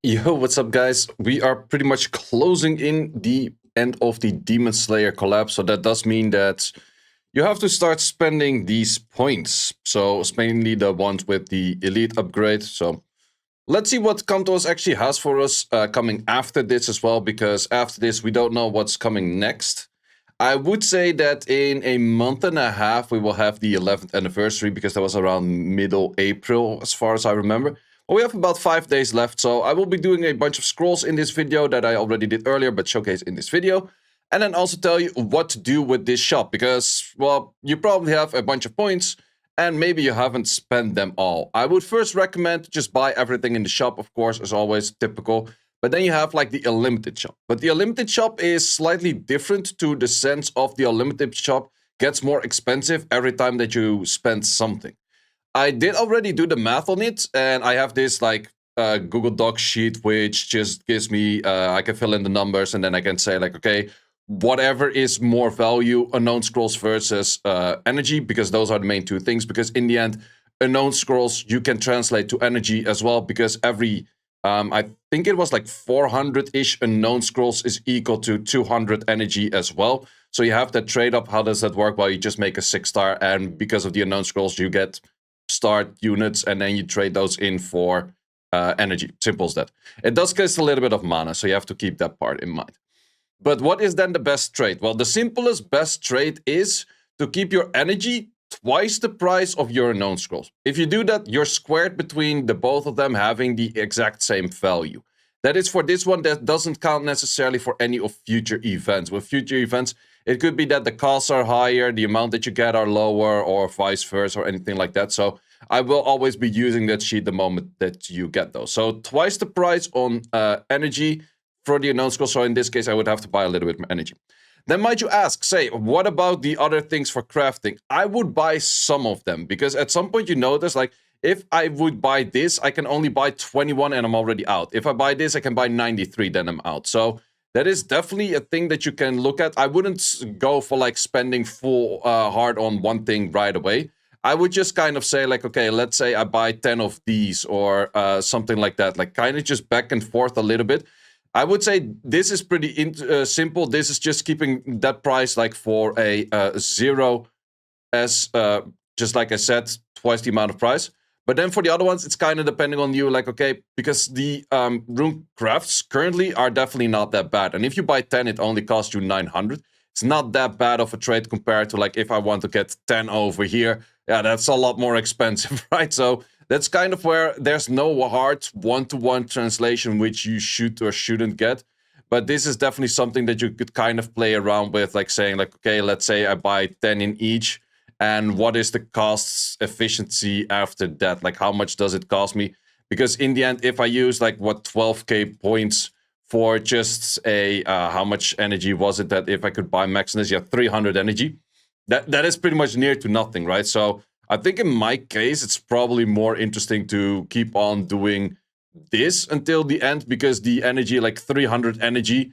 Yo, what's up, guys? We are pretty much closing in the end of the Demon Slayer collab, so that does mean that you have to start spending these points. So, it's mainly the ones with the elite upgrade. So, let's see what Kantos actually has for us coming after this as well, because after this, we don't know what's coming next. I would say that in a month and a half, we will have the 11th anniversary because that was around middle April, as far as I remember. Well, we have about 5 days left, so I will be doing a bunch of scrolls in this video that I already did earlier, but showcase in this video. And then also tell you what to do with this shop because, well, you probably have a bunch of points and maybe you haven't spent them all. I would first recommend to just buy everything in the shop, of course, as always, typical. But then you have like the unlimited shop. But the unlimited shop is slightly different to the sense of the unlimited shop gets more expensive every time that you spend something. I did already do the math on it, and I have this like Google Doc sheet which just gives me I can fill in the numbers and then I can say like, okay, whatever is more value, unknown scrolls versus energy, because those are the main two things. Because in the end, unknown scrolls you can translate to energy as well, because every I think it was like 400-ish unknown scrolls is equal to 200 energy as well. So you have that trade up. How does that work? Well, you just make a 6-star, and because of the unknown scrolls, you get start units, and then you trade those in for energy. Simple as that. It does cost a little bit of mana, so you have to keep that part in mind. But what is then the best trade? Well, the simplest best trade is to keep your energy twice the price of your unknown scrolls. If you do that, you're squared between the both of them having the exact same value. That is for this one. That doesn't count necessarily for any of future events. With future events, it could be that the costs are higher, the amount that you get are lower, or vice versa, or anything like that. So I will always be using that sheet the moment that you get those. So twice the price on energy for the unknown scroll. So in this case, I would have to buy a little bit more energy. Then might you ask, say, what about the other things for crafting? I would buy some of them, because at some point you notice, like, if I would buy this, I can only buy 21 and I'm already out. If I buy this, I can buy 93, then I'm out. So that is definitely a thing that you can look at. I wouldn't go for like spending full hard on one thing right away. I would just kind of say like, okay, let's say I buy 10 of these or something like that. Like kind of just back and forth a little bit. I would say this is pretty simple. This is just keeping that price like for a 0 as just like I said, twice the amount of price. But then for the other ones, it's kind of depending on you. Like, okay, because the rune crafts currently are definitely not that bad. And if you buy 10, it only costs you 900. It's not that bad of a trade compared to like if I want to get 10 over here. Yeah, that's a lot more expensive, right? So that's kind of where there's no hard one-to-one translation which you should or shouldn't get. But this is definitely something that you could kind of play around with, like saying like, okay, let's say I buy 10 in each. And what is the cost efficiency after that? Like, how much does it cost me? Because in the end, if I use like what 12k points for just a how much energy was it that if I could buy Maximus? Yeah, 300 energy. That is pretty much near to nothing, right? So I think in my case, it's probably more interesting to keep on doing this until the end, because the energy, like 300 energy,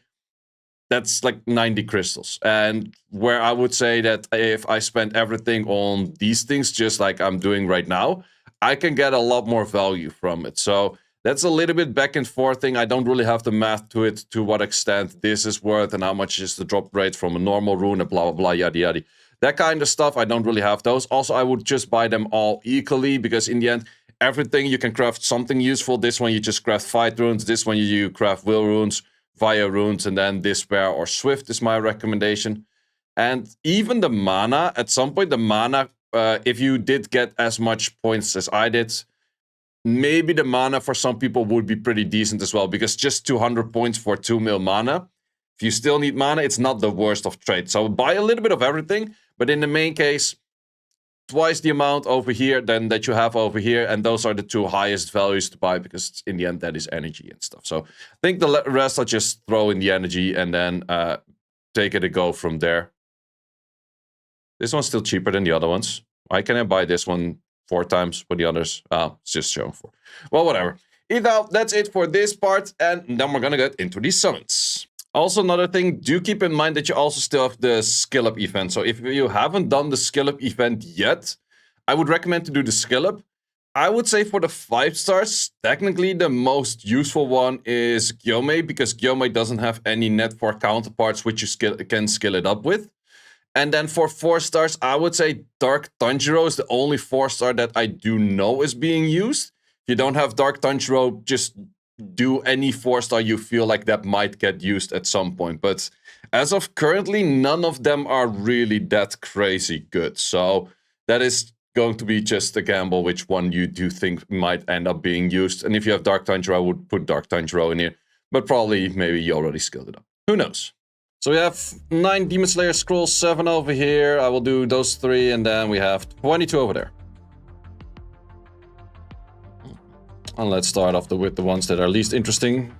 that's like 90 crystals. And where I would say that if I spend everything on these things, just like I'm doing right now, I can get a lot more value from it. So that's a little bit back and forth thing. I don't really have the math to it, to what extent this is worth and how much is the drop rate from a normal rune and blah, blah, blah, yada, yada. That kind of stuff, I don't really have those. Also, I would just buy them all equally, because in the end, everything you can craft something useful. This one you just craft fight runes. This one you craft will runes, via runes, and then despair or swift is my recommendation. And even the mana, at some point, the mana, if you did get as much points as I did, maybe the mana for some people would be pretty decent as well, because just 200 points for 2 mil mana, if you still need mana, it's not the worst of trades. So buy a little bit of everything, but in the main case, twice the amount over here than that you have over here, and those are the two highest values to buy, because in the end that is energy and stuff. So I think the rest I'll just throw in the energy and then take it a go from there. This one's still cheaper than the other ones. Why can I buy this one 4 times for the others? It's just showing 4. Well, whatever. Either out, that's it for this part, and then we're gonna get into these summons. Also, another thing, do keep in mind that you also still have the skill up event. So if you haven't done the skill up event yet, I would recommend to do the skill up. I would say for the 5 stars, technically the most useful one is Gyomei, because Gyomei doesn't have any net 4 counterparts which you can skill it up with. And then for 4 stars, I would say Dark Tanjiro is the only 4 star that I do know is being used. If you don't have Dark Tanjiro, just do any 4 star you feel like that might get used at some point. But as of currently, none of them are really that crazy good. So that is going to be just a gamble which one you do think might end up being used. And if you have Dark Tanjiro, I would put Dark Tanjiro in here. But probably, maybe you already skilled it up. Who knows? So we have 9 Demon Slayer scrolls, 7 over here. I will do those 3, and then we have 22 over there. And let's start off with the ones that are least interesting.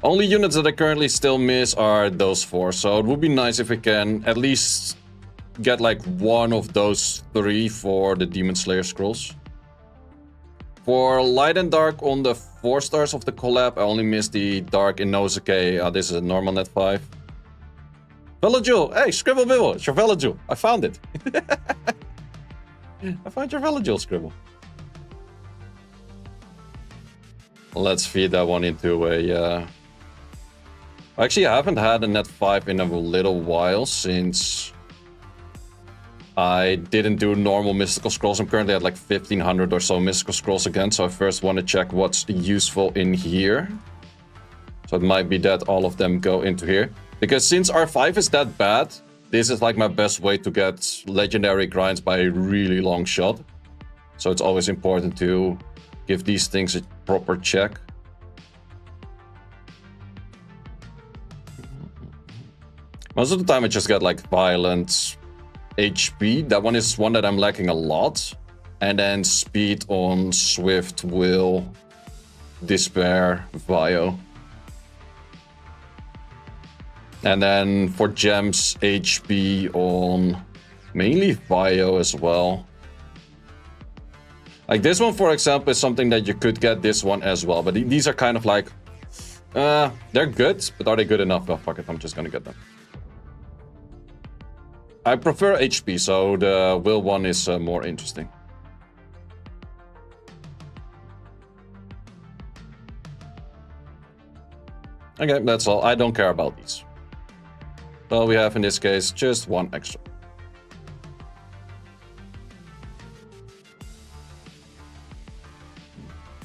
Only units that I currently still miss are those 4. So it would be nice if we can at least get like one of those 3 for the Demon Slayer scrolls. For Light and Dark on the 4 stars of the collab, I only missed the Dark Inosuke. This is a normal net 5. Villajewel! Hey, Scribble Bibble! It's your Villajewel! I found it! I found your Villajewel, Scribble. Let's feed that one into a... Actually, I haven't had a net 5 in a little while since I didn't do normal mystical scrolls. I'm currently at like 1500 or so mystical scrolls again, so I first want to check what's useful in here. So it might be that all of them go into here. Because since R5 is that bad, this is like my best way to get legendary grinds by a really long shot. So it's always important to give these things a proper check. Most of the time I just get like violent HP. That one is one that I'm lacking a lot. And then speed on Swift, Will, Despair, Vio. And then for gems, HP on mainly Vio as well. Like this one, for example, is something that you could get this one as well. But these are kind of like, they're good, but are they good enough? Oh, fuck it, I'm just gonna get them. I prefer HP, so the Will one is more interesting. Okay, that's all. I don't care about these. Well, we have in this case just one extra.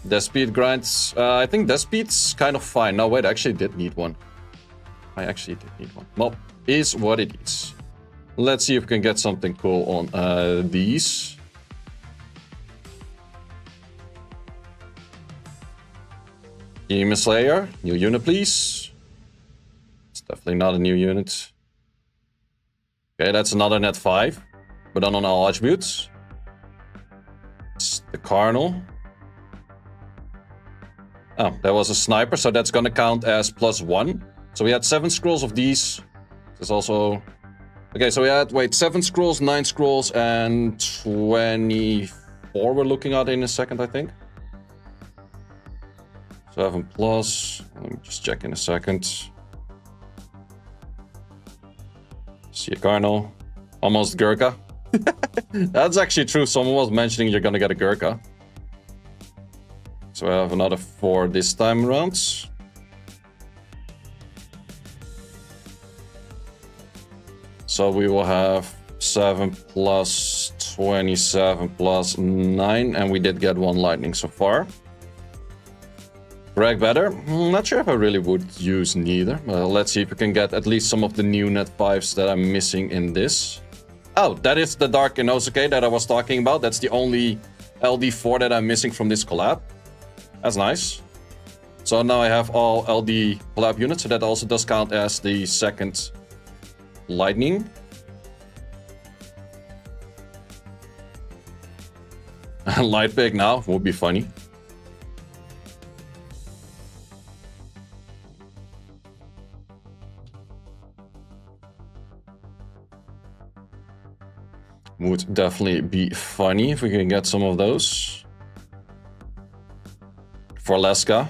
Death speed grinds. I think death speed's kind of fine. No, wait, I actually did need one. I actually did need one. Well, is what it is. Let's see if we can get something cool on these. Demon Slayer, new unit, please. It's definitely not a new unit. Okay, that's another net 5, but on all attributes. It's the Carnal. Oh, that was a sniper, so that's gonna count as +1. So we had 7 scrolls of these. There's also... Okay, so we had, 7 scrolls, 9 scrolls, and 24 we're looking at in a second, I think. 7 plus. Let me just check in a second. See a Carnal. Almost Gurkha. That's actually true. Someone was mentioning you're gonna get a Gurkha. So I have another 4 this time around. So we will have 7 plus 27 plus 9, and we did get 1 lightning so far. Brag better? Not sure if I really would use neither. Let's see if we can get at least some of the new net 5s that I'm missing in this. Oh, that is the Dark Inosuke that I was talking about. That's the only LD4 that I'm missing from this collab. That's nice. So now I have all LD collab units, so that also does count as the second lightning. Light pick now would be funny. Would definitely be funny if we can get some of those. For Leska.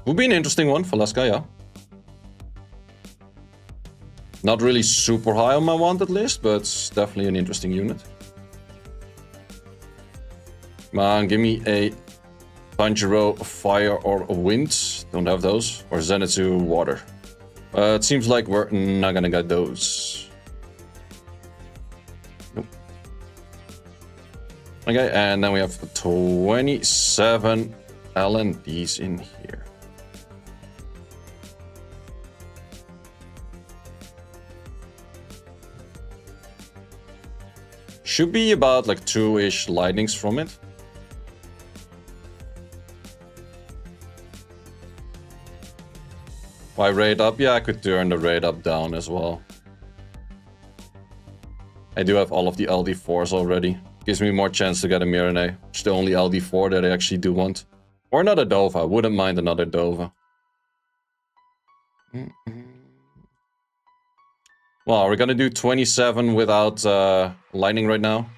Would be an interesting one for Leska, yeah. Not really super high on my wanted list, but definitely an interesting unit. Come on, give me a Tanjiro Fire or Wind. Don't have those. Or Zenitsu Water. It seems like we're not gonna get those. Nope. Okay, and then we have 27 LNDs in here. Should be about like 2-ish lightnings from it. Why raid up? Yeah, I could turn the raid up down as well. I do have all of the LD4s already. Gives me more chance to get a Mirene. It's the only LD4 that I actually do want. Or another Dova. Wouldn't mind another Dova. Well, we're gonna do 27 without lightning right now.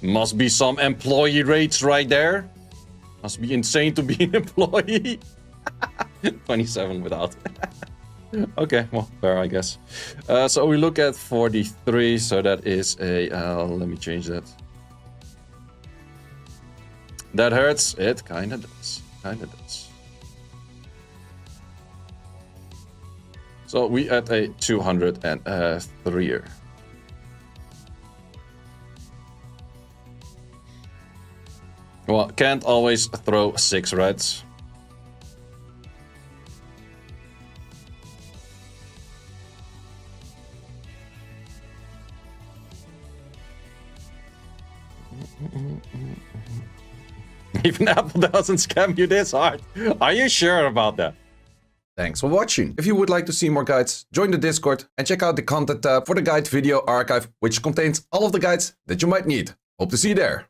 Must be some employee rates right there. Must be insane to be an employee. 27 without. Okay, well, fair, I guess. So we look at 43, so that is a... let me change that. That hurts. It kinda does. Kinda does. So we at a 203er. Well, can't always throw 6 reds. Even Apple doesn't scam you this hard. Are you sure about that? Thanks for watching. If you would like to see more guides, join the Discord and check out the content tab for the guide video archive, which contains all of the guides that you might need. Hope to see you there.